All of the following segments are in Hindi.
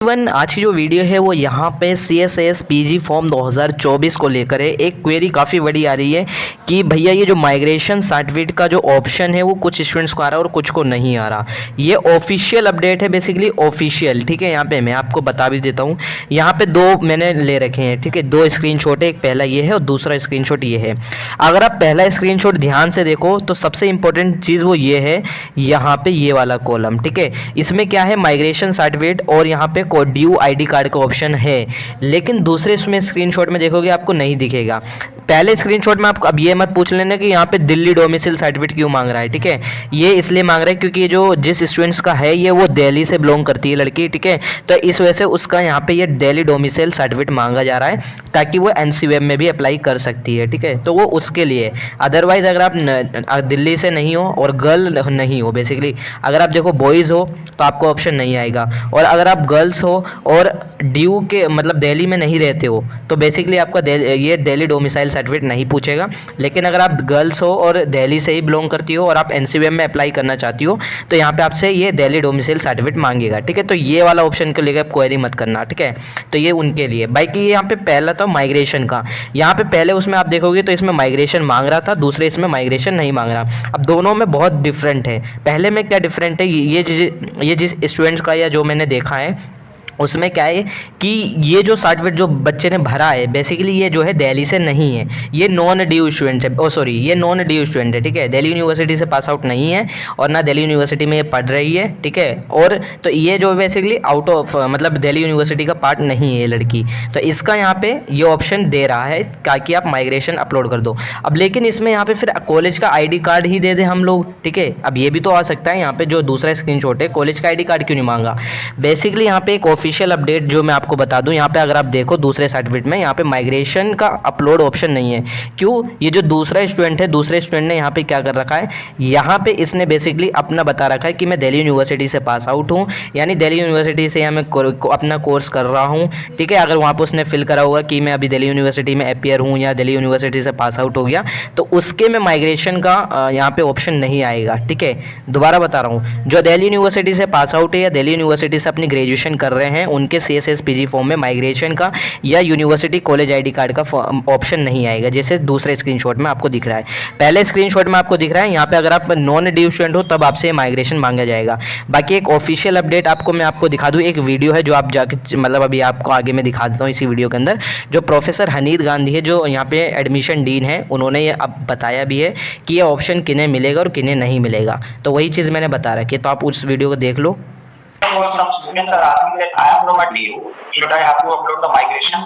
आज की जो वीडियो है वो यहाँ पे CSS PG फॉर्म 2024 को लेकर है। एक क्वेरी काफ़ी बड़ी आ रही है कि भैया ये जो माइग्रेशन सर्टिफिकेट का जो ऑप्शन है वो कुछ स्टूडेंट्स को आ रहा है और कुछ को नहीं आ रहा। ये ऑफिशियल अपडेट है, बेसिकली ऑफिशियल, ठीक है। यहाँ पे मैं आपको बता भी देता हूँ। यहाँ पे दो मैंने ले रखे हैं, ठीक है, दो स्क्रीनशॉट है, एक पहला ये है और दूसरा स्क्रीनशॉट ये है। अगर आप पहला स्क्रीनशॉट ध्यान से देखो तो सबसे इंपॉर्टेंट चीज़ वो ये है, यहाँ पे ये वाला कॉलम, ठीक है। इसमें क्या है, माइग्रेशन सर्टिफिकेट और यहाँ पे ड्यू आईडी कार्ड का ऑप्शन है, लेकिन दूसरे इसमें स्क्रीनशॉट में देखोगे आपको नहीं दिखेगा। पहले स्क्रीनशॉट में आपको अब ये मत पूछ लेना कि यहाँ पे दिल्ली डोमिसाइल सर्टिफिकेट क्यों मांग रहा है, ठीक है। ये इसलिए मांग रहा है क्योंकि जो जिस स्टूडेंट्स का है ये वो दिल्ली से बिलोंग करती है लड़की, ठीक है। तो इस वजह से उसका यहाँ पे ये दिल्ली डोमिसाइल सर्टिफिकेट मांगा जा रहा है ताकि वो NCVM में भी अप्लाई कर सकती है, ठीक है। तो वो उसके लिए, अदरवाइज अगर आप दिल्ली से नहीं हो और गर्ल नहीं हो, बेसिकली अगर आप देखो बॉयज़ हो तो आपको ऑप्शन नहीं आएगा, और अगर आप गर्ल्स हो और ड्यू के मतलब दिल्ली में नहीं रहते हो तो बेसिकली आपका ये दिल्ली डोमिसाइल सर्टिफिकेट नहीं पूछेगा। लेकिन अगर आप गर्ल्स हो और दिल्ली से ही बिलोंग करती हो और आप NCVM में अप्लाई करना चाहती हो तो यहाँ पे आपसे ये दिल्ली डोमिसाइल सर्टिफिकेट मांगेगा, ठीक है। तो ये वाला ऑप्शन के लिए आप क्वेरी मत करना, ठीक है। तो ये उनके लिए। बाकी ये यहाँ पे पहला था माइग्रेशन का, यहाँ पे पहले उसमें आप देखोगे तो इसमें माइग्रेशन मांग रहा था, दूसरे इसमें माइग्रेशन नहीं मांग रहा। अब दोनों में बहुत डिफरेंट है। पहले में क्या डिफरेंट है, ये जिस स्टूडेंट्स का या जो मैंने देखा है उसमें क्या है कि ये जो सर्टिफिकेट जो बच्चे ने भरा है बेसिकली ये जो है दिल्ली से नहीं है, ये नॉन ड्यू स्टूडेंट है, ये नॉन ड्यू स्टूडेंट है, ठीक है। दिल्ली यूनिवर्सिटी से पास आउट नहीं है और ना दिल्ली यूनिवर्सिटी में ये पढ़ रही है, ठीक है। और तो ये जो बेसिकली आउट ऑफ मतलब दिल्ली यूनिवर्सिटी का पार्ट नहीं है ये लड़की, तो इसका यहाँ पे ये ऑप्शन दे रहा है ताकि आप माइग्रेशन अपलोड कर दो। अब लेकिन इसमें यहाँ पे फिर कॉलेज का ID कार्ड ही दे दें हम लोग, ठीक है। अब ये भी तो आ सकता है, यहाँ पे जो दूसरा स्क्रीनशॉट है कॉलेज का ID कार्ड क्यों नहीं मांगा। बेसिकली यहाँ पे एक ऑफिशियल अपडेट जो मैं आपको बता दूं, यहाँ पे अगर आप देखो दूसरे सर्टिफिकेट में यहाँ पे माइग्रेशन का अपलोड ऑप्शन नहीं है। क्यों, ये जो दूसरा स्टूडेंट है, दूसरे स्टूडेंट ने यहाँ पे क्या कर रखा है, यहाँ पे इसने बेसिकली अपना बता रखा है कि मैं दिल्ली यूनिवर्सिटी से पास आउट हूँ, यानी दिल्ली यूनिवर्सिटी से यहाँ मैं अपना कोर्स कर रहा हूँ, ठीक है। अगर वहाँ पर उसने फिल करा होगा कि मैं अभी दिल्ली यूनिवर्सिटी में अपियर हूँ या दिल्ली यूनिवर्सिटी से पास आउट हो गया तो उसके में माइग्रेशन का यहाँ पे ऑप्शन नहीं आएगा, ठीक है। दोबारा बता रहा हूँ, जो दिल्ली यूनिवर्सिटी से पास आउट है या दिल्ली यूनिवर्सिटी से अपनी ग्रेजुएशन कर रहे हैं उनके CSS PG फॉर्म में माइग्रेशन का या यूनिवर्सिटी कॉलेज ID कार्ड का ऑप्शन नहीं आएगा, जैसे दूसरे स्क्रीनशॉट में आपको दिख रहा है। पहले स्क्रीनशॉट में आपको दिख रहा है यहाँ पे अगर आप नॉन ड्यू स्टूडेंट हो तब आपसे माइग्रेशन मांगा जाएगा। बाकी एक ऑफिशियल अपडेट मैं आपको दिखा दूँ, एक वीडियो है जो आप जाके मतलब अभी आपको आगे मैं दिखा देता हूँ इसी वीडियो के अंदर, जो प्रोफेसर हनीद गांधी है जो यहाँ पे एडमिशन डीन है, उन्होंने ये अब बताया भी है कि ये ऑप्शन किन्हें मिलेगा और किन्हें नहीं मिलेगा। तो वही चीज़ मैंने बता रखी है, तो आप उस वीडियो को देख लो। Some students are asking that I am from a DU. Should I have to upload the migration?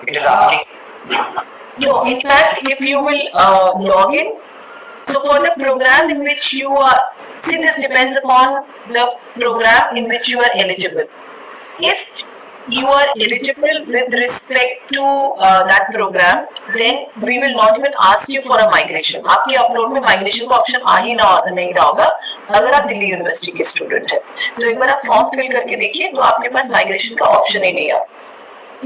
It is asking. No, in fact, if you will log in, so for the program in which you are, see this depends upon the program in which you are eligible. If you are eligible with respect to that program, then we will not even ask you for a migration. आपके अपलोड में माइग्रेशन का ऑप्शन आ ही नहीं रहा होगा अगर आप दिल्ली यूनिवर्सिटी के स्टूडेंट हैं। तो एक बार आप फॉर्म फिल करके देखिए तो आपके पास माइग्रेशन का ऑप्शन ही नहीं है।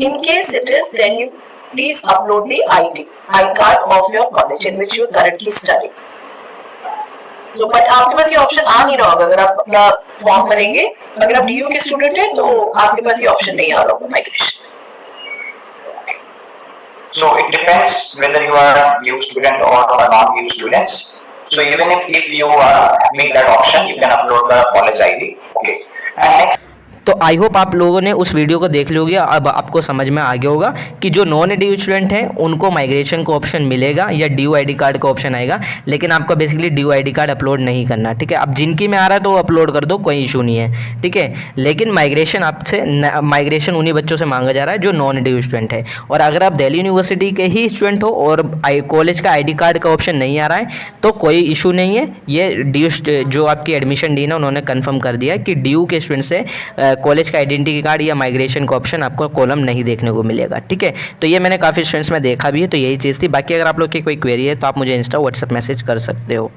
In case it is, then you please upload the ID card of your college in which you are currently studying. तो बट आपके पास ये ऑप्शन आ नहीं रहा होगा अगर आप अपना फॉर्म भरेंगे, अगर आप DU के स्टूडेंट हैं तो आपके पास ये ऑप्शन नहीं आ रहा होगा migration. So it depends whether you are a DU student or a non-DU student. So even if you make that option, you can upload the college ID. Okay. And next. तो आई होप आप लोगों ने उस वीडियो को देख लोगे, अब आपको समझ में आ गया होगा कि जो नॉन ड्यू स्टूडेंट हैं उनको माइग्रेशन का ऑप्शन मिलेगा या ड्यू ID कार्ड का ऑप्शन आएगा, लेकिन आपको basically due ID card upload नहीं करना, ठीक है। अब जिनकी में आ रहा है तो वो अपलोड कर दो, कोई इशू नहीं है, ठीक है। लेकिन माइग्रेशन उन्हीं बच्चों से मांगा जा रहा है जो नॉन ड्यू स्टूडेंट है। और अगर आप दिल्ली यूनिवर्सिटी के ही स्टूडेंट हो और कॉलेज का ID कार्ड का ऑप्शन नहीं आ रहा है तो कोई इशू नहीं है। ये ड्यू जो आपकी एडमिशन डीन है उन्होंने कन्फर्म कर दिया कि ड्यू के स्टूडेंट से कॉलेज का आइडेंटिटी कार्ड या माइग्रेशन का ऑप्शन आपको कॉलम नहीं देखने को मिलेगा, ठीक है। तो ये मैंने काफ़ी स्टूडेंट्स में देखा भी है, तो यही चीज़ थी। बाकी अगर आप लोग की कोई क्वेरी है तो आप मुझे इंस्टा व्हाट्सएप मैसेज कर सकते हो।